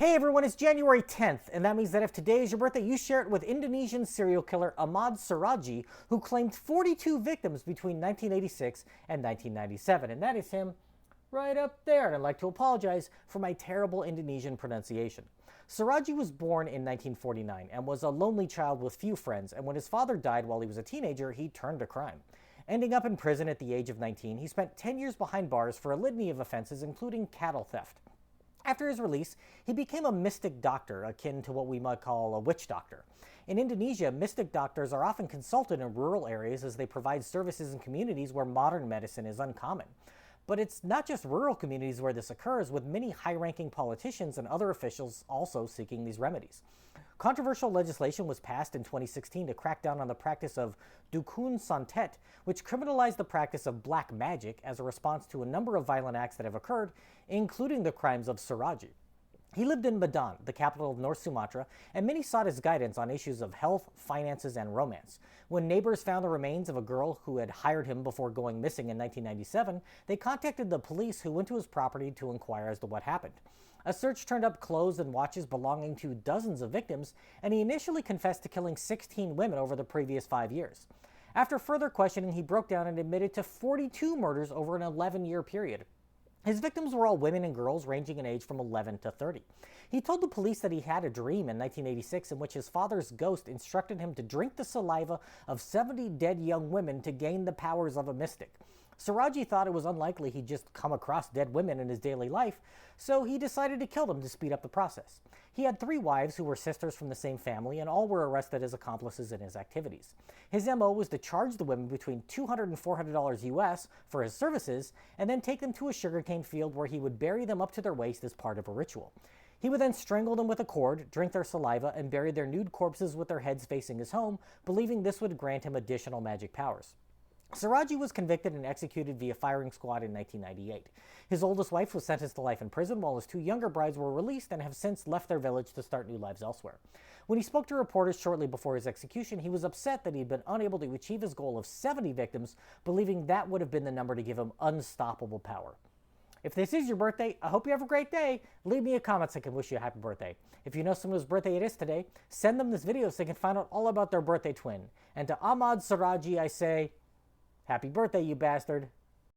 Hey everyone, it's January 10th, and that means that if today is your birthday, you share it with Indonesian serial killer Ahmad Suradji, who claimed 42 victims between 1986 and 1997. And that is him right up there. And I'd like to apologize for my terrible Indonesian pronunciation. Suradji was born in 1949 and was a lonely child with few friends, and when his father died while he was a teenager, he turned to crime. Ending up in prison at the age of 19, he spent 10 years behind bars for a litany of offenses, including cattle theft. After his release, he became a mystic doctor, akin to what we might call a witch doctor. In Indonesia, mystic doctors are often consulted in rural areas as they provide services in communities where modern medicine is uncommon. But it's not just rural communities where this occurs, with many high-ranking politicians and other officials also seeking these remedies. Controversial legislation was passed in 2016 to crack down on the practice of dukun santet, which criminalized the practice of black magic as a response to a number of violent acts that have occurred, including the crimes of Suradji. He lived in Medan, the capital of North Sumatra, and many sought his guidance on issues of health, finances, and romance. When neighbors found the remains of a girl who had hired him before going missing in 1997, they contacted the police, who went to his property to inquire as to what happened. A search turned up clothes and watches belonging to dozens of victims, and he initially confessed to killing 16 women over the previous 5 years. After further questioning, he broke down and admitted to 42 murders over an 11-year period. His victims were all women and girls ranging in age from 11 to 30. He told the police that he had a dream in 1986 in which his father's ghost instructed him to drink the saliva of 70 dead young women to gain the powers of a mystic. Suradji thought it was unlikely he'd just come across dead women in his daily life, so he decided to kill them to speed up the process. He had 3 wives who were sisters from the same family, and all were arrested as accomplices in his activities. His MO was to charge the women between $200 and $400 US for his services, and then take them to a sugarcane field where he would bury them up to their waist as part of a ritual. He would then strangle them with a cord, drink their saliva, and bury their nude corpses with their heads facing his home, believing this would grant him additional magic powers. Suradji was convicted and executed via firing squad in 1998. His oldest wife was sentenced to life in prison, while his 2 younger brides were released and have since left their village to start new lives elsewhere. When he spoke to reporters shortly before his execution, he was upset that he had been unable to achieve his goal of 70 victims, believing that would have been the number to give him unstoppable power. If this is your birthday, I hope you have a great day. Leave me a comment so I can wish you a happy birthday. If you know someone whose birthday it is today, send them this video so they can find out all about their birthday twin. And to Ahmad Suradji, I say, happy birthday, you bastard.